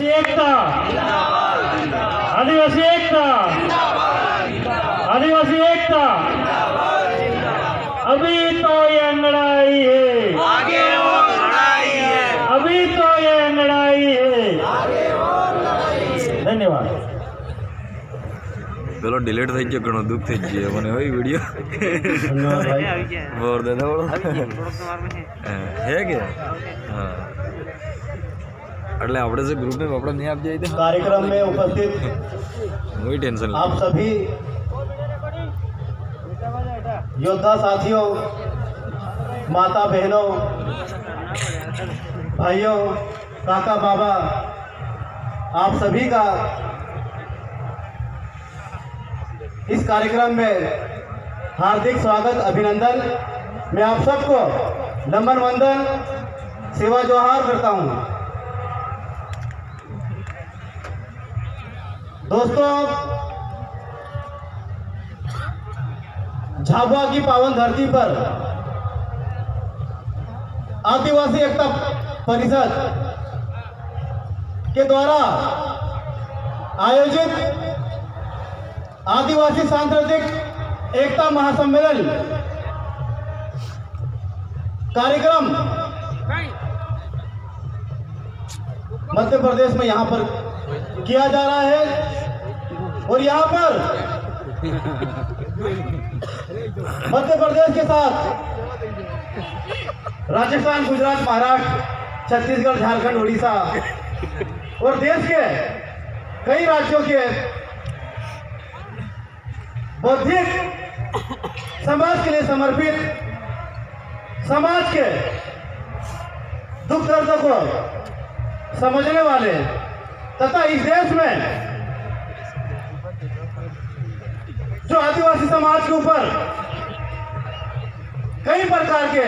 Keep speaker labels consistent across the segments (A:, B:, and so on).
A: एकता, आदिवासी एकता, आदिवासी एकता। अभी तो ये लड़ाई है,
B: आगे और लड़ाई है,
A: अभी तो ये लड़ाई है। धन्यवाद।
C: પેલો ડિલીટ થઈ ગયો, ઘણો દુઃખ થઈ ગયો મને હોય વિડીયો
A: धन्यवाद भाई।
C: બોર દે દો હે કે હા એટલે આપણે જે ગ્રુપને આપણે નહીં આપ જાય તો
D: कार्यक्रम में उपस्थित
C: કોઈ ટેન્શન
D: आप सभी योद्धा साथियों, माता बहनों, भाइयों, काका बाबा, आप सभी का इस कार्यक्रम में हार्दिक स्वागत, अभिनंदन। मैं आप सबको नमन वंदन, सेवा जोहार करता हूं। दोस्तों, झाबुआ की पावन धरती पर आदिवासी एकता परिषद के द्वारा आयोजित आदिवासी सांस्कृतिक एकता महासम्मेलन कार्यक्रम मध्य प्रदेश में यहाँ पर किया जा रहा है। और यहाँ पर मध्य प्रदेश के साथ राजस्थान, गुजरात, महाराष्ट्र, छत्तीसगढ़, झारखंड, उड़ीसा और देश के कई राज्यों के बौद्धिक समाज के लिए समर्पित, समाज के दुख दर्द को समझने वाले तथा इस देश में जो आदिवासी समाज के ऊपर कई प्रकार के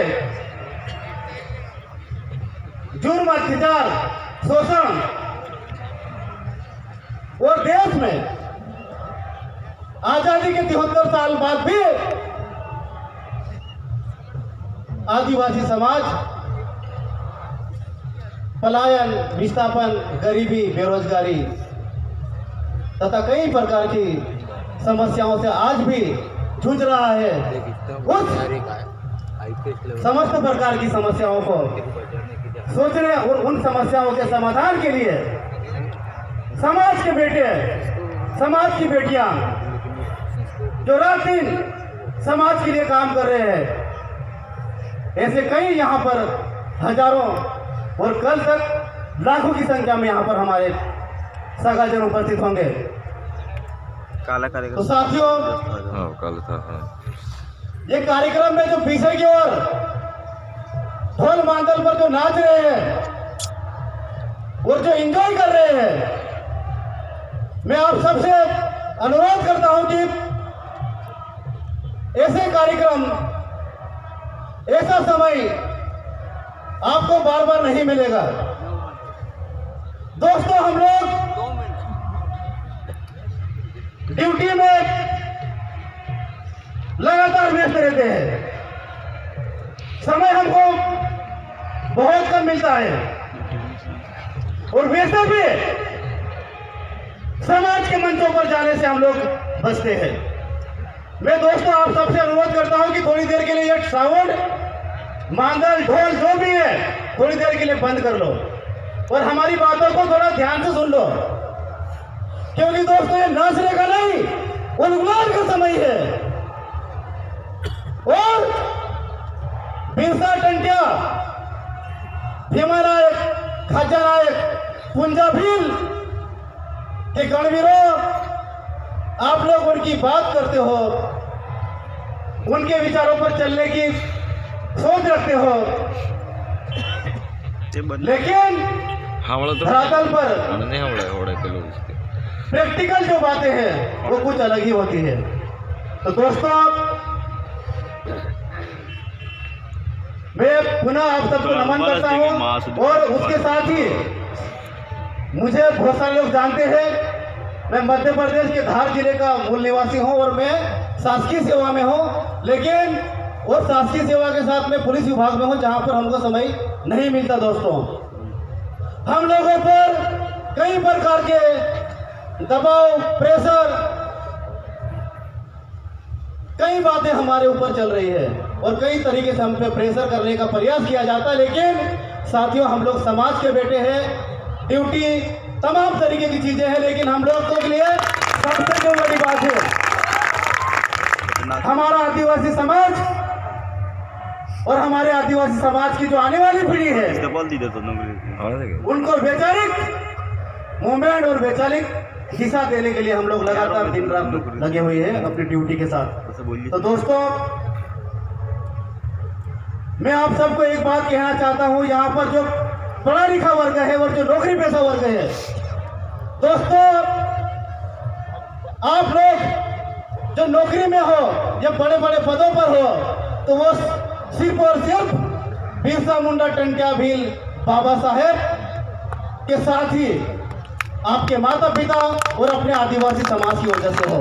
D: जुर्म, अत्याचार, शोषण और देश में आजादी के 73 साल बाद भी आदिवासी समाज पलायन, विस्थापन, गरीबी, बेरोजगारी तथा कई प्रकार की समस्याओं से आज भी जूझ रहा है। उस समस्त प्रकार की समस्याओं को सोचने और उन समस्याओं के समाधान के लिए समाज के बेटे, समाज की बेटियां जो रात दिन समाज के लिए काम कर रहे हैं, ऐसे कई यहाँ पर हजारों और कल तक लाखों की संख्या में यहाँ पर हमारे सगाजन उपस्थित होंगे। तो साथियों,
C: હા કાલે था हाँ
D: ये कार्यक्रम में जो पीछे की ओर ढोल मांदल पर जो नाच रहे हैं और जो एंजॉय कर रहे हैं, मैं आप सबसे अनुरोध करता हूं कि ऐसे कार्यक्रम, ऐसा समय आपको बार बार नहीं मिलेगा। दोस्तों, हम लोग ड्यूटी में लगातार व्यस्त रहते हैं, समय हमको बहुत कम मिलता है और वैसे भी समाज के मंचों पर जाने से हम लोग बचते हैं। मैं दोस्तों आप सबसे अनुरोध करता हूं कि थोड़ी देर के लिए ये साउंड, मांदल, ढोल जो भी है थोड़ी देर के लिए बंद कर लो और हमारी बातों को थोड़ा ध्यान से सुन लो, क्योंकि दोस्तों ये नाचने का नहीं, उन्मूलन का समय है। और बिरसा टंटिया, भीमा नायक, खाजा नायक, पुंजा भील के गणवीरों, आप लोग उनकी बात करते हो, उनके विचारों पर चलने की सोच रखते हो, लेकिन
C: સાંભળો તો
D: धरातल पर
C: મને નહીં આવડે આવડે પેલું
D: प्रैक्टिकल जो बातें हैं वो कुछ अलग ही होती है। तो दोस्तों, मैं पुनः आप सबको नमन करता हूँ और उसके साथ ही मुझे बहुत सारे लोग जानते हैं, मैं मध्य प्रदेश के धार जिले का मूल निवासी हूँ और मैं शासकीय सेवा में हूँ, लेकिन और शासकीय सेवा के साथ मैं पुलिस विभाग में हूँ, जहाँ पर हमको समय नहीं मिलता। दोस्तों, हम लोगों पर कई कई प्रकार के दबाव, प्रेशर, कई बातें हमारे ऊपर चल रही है और कई तरीके से हम पे प्रेशर करने का प्रयास किया जाता है। लेकिन साथियों, हम लोग समाज के बेटे हैं, ड्यूटी तमाम तरीके की चीजें हैं, लेकिन हम लोग के लिए सबसे जो बड़ी बात है, हमारा आदिवासी समाज और हमारे आदिवासी समाज की जो आने वाली पीढ़ी है, उनको वैचारिक मूवमेंट और वैचारिक हिस्सा देने के लिए हम लोग लगातार दिन रात लगे हुए हैं अपनी ड्यूटी के साथ। तो दोस्तों, मैं आप सबको एक बात कहना चाहता हूं, यहाँ पर जो पढ़ा लिखा वर्ग है और जो नौकरी पेशा वर्ग है, दोस्तों आप लोग जो नौकरी में हो या बड़े बड़े पदों पर हो, तो वो सिर्फ और सिर्फ बिरसा मुंडा, टंट्या भील, बाबा साहेब के साथ ही आपके माता पिता और अपने आदिवासी समाज की वजह से हो।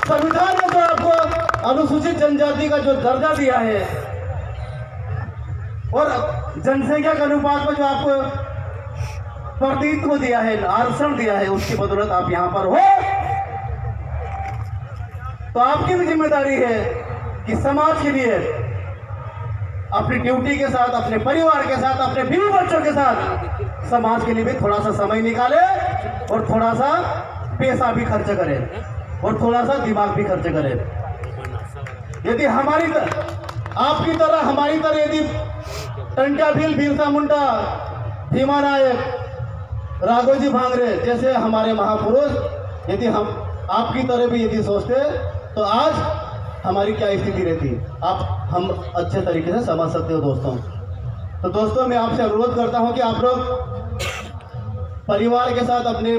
D: संविधान में तो आपको अनुसूचित जनजाति का जो दर्जा दिया है और जनसंख्या के अनुपात में जो आपको प्रतिनिधित्व दिया है, आरक्षण दिया है, उसकी बदौलत आप यहाँ पर हो। तो आपकी भी जिम्मेदारी है कि समाज के लिए अपनी ड्यूटी के साथ, अपने परिवार के साथ, अपने बीवी बच्चों के साथ समाज के लिए भी थोड़ा सा समय निकाले और थोड़ा सा पैसा भी खर्च करें और थोड़ा सा दिमाग भी खर्च करें। यदि आपकी तरह, हमारी तरह यदि टंट्या भील, बिरसा मुंडा, भीमा नायक, राघोजी भांगरे जैसे हमारे महापुरुष, यदि हम आपकी तरह भी यदि सोचते, तो आज हमारी क्या स्थिति रहती, हम अच्छे तरीके से समझ सकते हो दोस्तों। तो दोस्तों, मैं आपसे अनुरोध करता हूं कि आप लोग परिवार के साथ अपने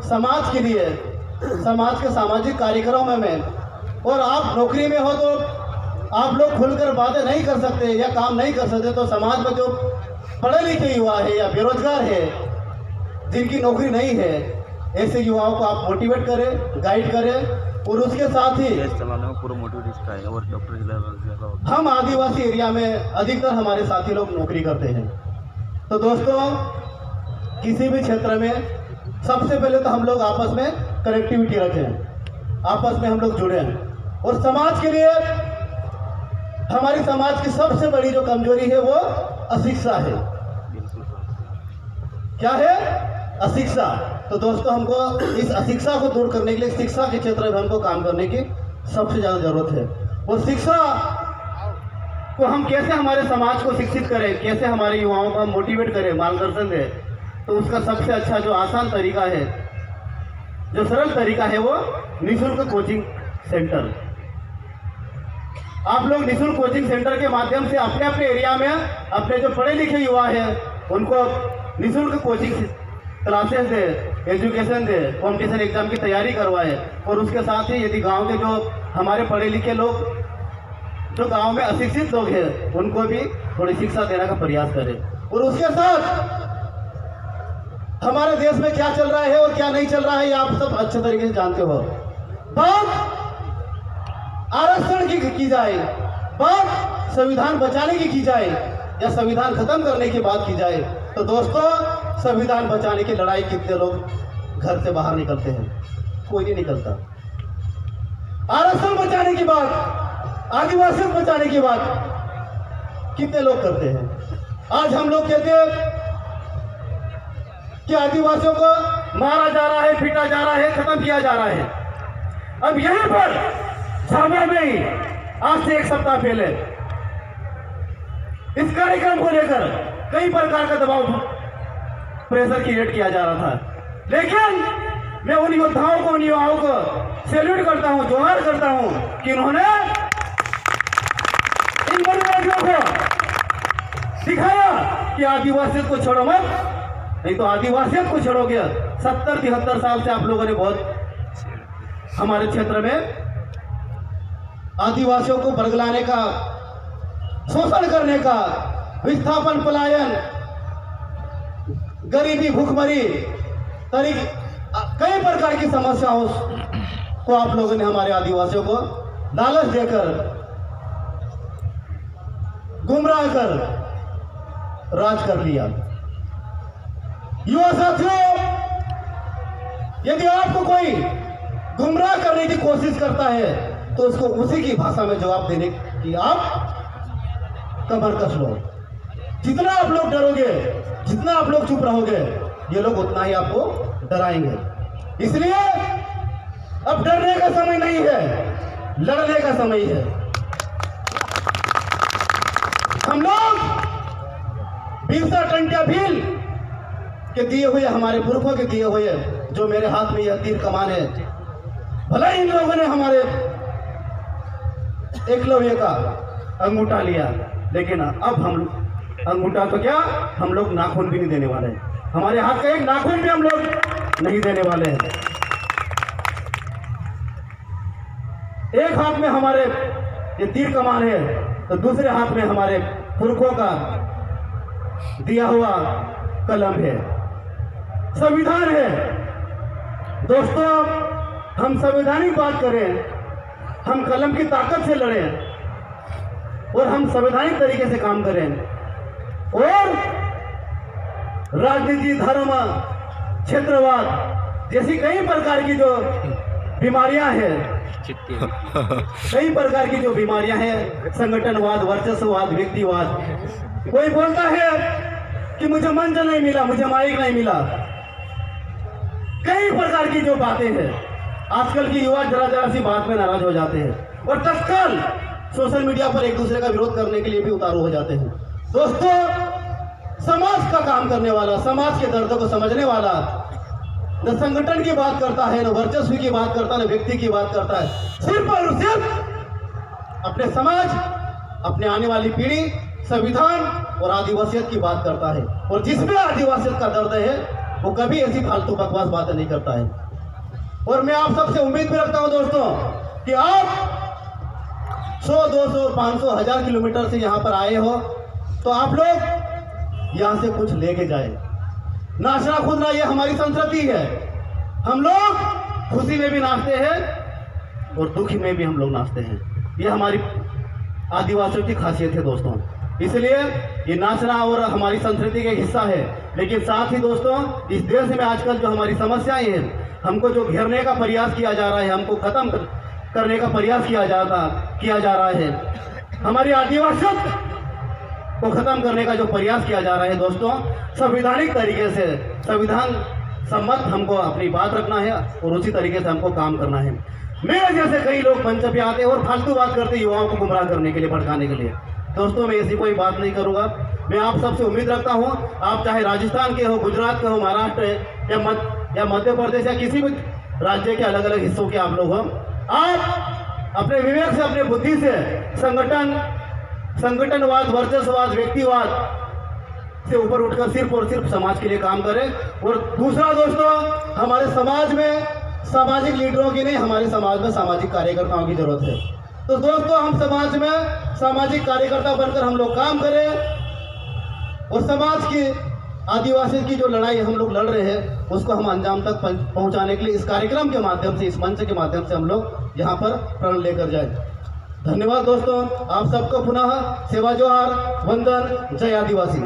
D: समाज के लिए, समाज के सामाजिक कार्यक्रमों में, और आप नौकरी में हो तो आप लोग खुलकर बातें नहीं कर सकते या काम नहीं कर सकते, तो समाज में जो पढ़े लिखे युवा है या बेरोजगार है, जिनकी नौकरी नहीं है, ऐसे युवाओं को आप मोटिवेट करें, गाइड करें। और उसके साथ ही
B: चलाने में पूरा मोटिवेट है और डॉक्टर
D: हम आदिवासी एरिया में अधिकतर हमारे साथी लोग नौकरी करते हैं। तो दोस्तों, किसी भी क्षेत्र में सबसे पहले तो हम लोग आपस में कनेक्टिविटी रखें, आपस में हम लोग जुड़े हैं। और समाज के लिए हमारी समाज की सबसे बड़ी जो कमजोरी है वो अशिक्षा है। क्या है? अशिक्षा। तो दोस्तों, हमको इस अशिक्षा को दूर करने के लिए शिक्षा के क्षेत्र में हमको काम करने की सबसे ज़्यादा जरूरत है। और शिक्षा को हम कैसे हमारे समाज को शिक्षित करें, कैसे हमारे युवाओं को हम मोटिवेट करें, मार्गदर्शन दें, तो उसका सबसे अच्छा जो आसान तरीका है, जो सरल तरीका है, वो निःशुल्क कोचिंग सेंटर। आप लोग निःशुल्क कोचिंग सेंटर के माध्यम से अपने अपने एरिया में अपने जो पढ़े लिखे युवा हैं उनको निःशुल्क कोचिंग क्लासेस दे, एजुकेशन दे, कॉम्पिटिशन एग्जाम की तैयारी करवाए। और उसके साथ ही यदि गांव के जो हमारे पढ़े लिखे लोग, जो गांव में अशिक्षित लोग हैं, उनको भी थोड़ी शिक्षा देने का प्रयास करें। और उसके साथ हमारे देश में क्या चल रहा है और क्या नहीं चल रहा है, ये आप सब अच्छे तरीके से जानते हो। बात आरक्षण की जाए, बात संविधान बचाने की जाए या संविधान खत्म करने की बात की जाए, तो दोस्तों, संविधान बचाने की लड़ाई कितने लोग घर से बाहर निकलते हैं? कोई नहीं निकलता। आरक्षण बचाने की बात, आदिवासियों बचाने की बात कितने लोग करते हैं? आज हम लोग कहते हैं कि आदिवासियों को मारा जा रहा है, पीटा जा रहा है, खत्म किया जा रहा है। अब यहीं पर झाबुआ में ही आज से एक सप्ताह पहले इस कार्यक्रम को लेकर कई प्रकार का दबाव, प्रेशर क्रिएट किया जा रहा था। लेकिन मैं उन योद्धाओं को, उन युवाओं को सैल्यूट करता हूं, जोहार करता हूं कि उन्होंने इन बंदूकों को दिखाया कि आदिवासियत को छोड़ो मत, नहीं तो आदिवासियत को छोड़ोगे। 70-73 साल से आप लोगों ने बहुत हमारे क्षेत्र में आदिवासियों को बरगलाने का, शोषण करने का, विस्थापन, पलायन, गरीबी, भूखमरी, कई प्रकार की समस्याओं को आप लोगों ने हमारे आदिवासियों को लालच देकर, गुमराह कर राज कर लिया। युवा साथियों, आपको कोई गुमराह करने की कोशिश करता है तो उसको उसी की भाषा में जवाब देने की आप कमर कस लो। जितना आप लोग डरोगे, जितना आप लोग चुप रहोगे, ये लोग उतना ही आपको डराएंगे। इसलिए अब डरने का समय नहीं है, लड़ने का समय है। हम लोग बिरसा टंट्या भील के दिए हुए, हमारे पुरखों के दिए हुए, जो मेरे हाथ में यह तीर कमान है, भला इन लोगों ने हमारे एकलव्य का अंगूठा लिया, लेकिन अब हम अंगूठा तो क्या, हम लोग नाखून भी नहीं देने वाले हैं। हमारे हाथ का एक नाखून भी हम लोग नहीं देने वाले हैं। एक हाथ में हमारे ये तीर कमान है तो दूसरे हाथ में हमारे पुरखों का दिया हुआ कलम है, संविधान है। दोस्तों, हम संवैधानिक बात करें, हम कलम की ताकत से लड़ें और हम संवैधानिक तरीके से काम करें, और राजनीति, धर्म, क्षेत्रवाद जैसी कई प्रकार की जो बीमारियां हैं, कई प्रकार की जो बीमारियां हैं, संगठनवाद, वर्चस्ववाद, व्यक्तिवाद, कोई बोलता है कि मुझे मंच नहीं मिला, मुझे माइक नहीं मिला, कई प्रकार की जो बातें हैं। आजकल की युवा जरा जरा सी बात में नाराज हो जाते हैं और तत्काल सोशल मीडिया पर एक दूसरे का विरोध करने के लिए भी उतारू हो जाते हैं। दोस्तों, समाज का काम करने वाला, समाज के दर्द को समझने वाला न संगठन की बात करता है, न वर्चस्व की बात करता है, न व्यक्ति की बात करता है, सिर्फ और सिर्फ अपने समाज, अपने आने वाली पीढ़ी, संविधान और आदिवासियत की बात करता है। और जिसमें आदिवासियत का दर्द है वो कभी ऐसी फालतू बकवास बातें नहीं करता है। और मैं आप सबसे उम्मीद भी रखता हूं दोस्तों कि आप 100, 200, 500, 1000 किलोमीटर से यहाँ पर आए हो तो आप लोग यहाँ से कुछ लेके जाए। नाचना कूदना ये हमारी संस्कृति है। हम लोग खुशी में भी नाचते हैं और दुखी में भी हम लोग नाचते हैं। ये हमारी आदिवासियों की खासियत है दोस्तों। इसलिए ये नाचना और हमारी संस्कृति का हिस्सा है। लेकिन साथ ही दोस्तों, इस देश में आजकल जो हमारी समस्याएं हैं, हमको जो घेरने का प्रयास किया जा रहा है, हमको खत्म करने का प्रयास किया जा रहा है, हमारी आदिवासियत को खत्म करने का जो प्रयास किया जा रहा है दोस्तों, संवैधानिक तरीके से, संविधान सम्मत हमको अपनी बात रखना है और उसी तरीके से हमको काम करना है। मेरे जैसे कई लोग मंच पे आते हैं और फालतू बात करते युवाओं को गुमराह करने के लिए, भड़काने के लिए। दोस्तों, मैं ऐसी कोई बात नहीं करूंगा। मैं आप सबसे उम्मीद रखता हूं, आप चाहे राजस्थान के हो, गुजरात के हो, महाराष्ट्र या मध्य प्रदेश या किसी भी राज्य के अलग अलग हिस्सों के आप लोग हो, आप अपने विवेक से, अपने बुद्धि से संगठनवाद, वर्चस्ववाद, व्यक्तिवाद से ऊपर उठकर सिर्फ और सिर्फ समाज के लिए काम करें। और दूसरा दोस्तों, हमारे समाज में सामाजिक लीडरों की नहीं, हमारे समाज में सामाजिक कार्यकर्ताओं की जरूरत है। तो दोस्तों, हम समाज में सामाजिक कार्यकर्ता बनकर हम लोग काम करें और समाज की, आदिवासी की जो लड़ाई हम लोग लड़ रहे हैं उसको हम अंजाम तक पहुंचाने के लिए इस कार्यक्रम के माध्यम से, इस मंच के माध्यम से हम लोग यहाँ पर प्रण लेकर जाए। धन्यवाद दोस्तों, आप सबको पुनः सेवा जोहार, वंदन, जय आदिवासी।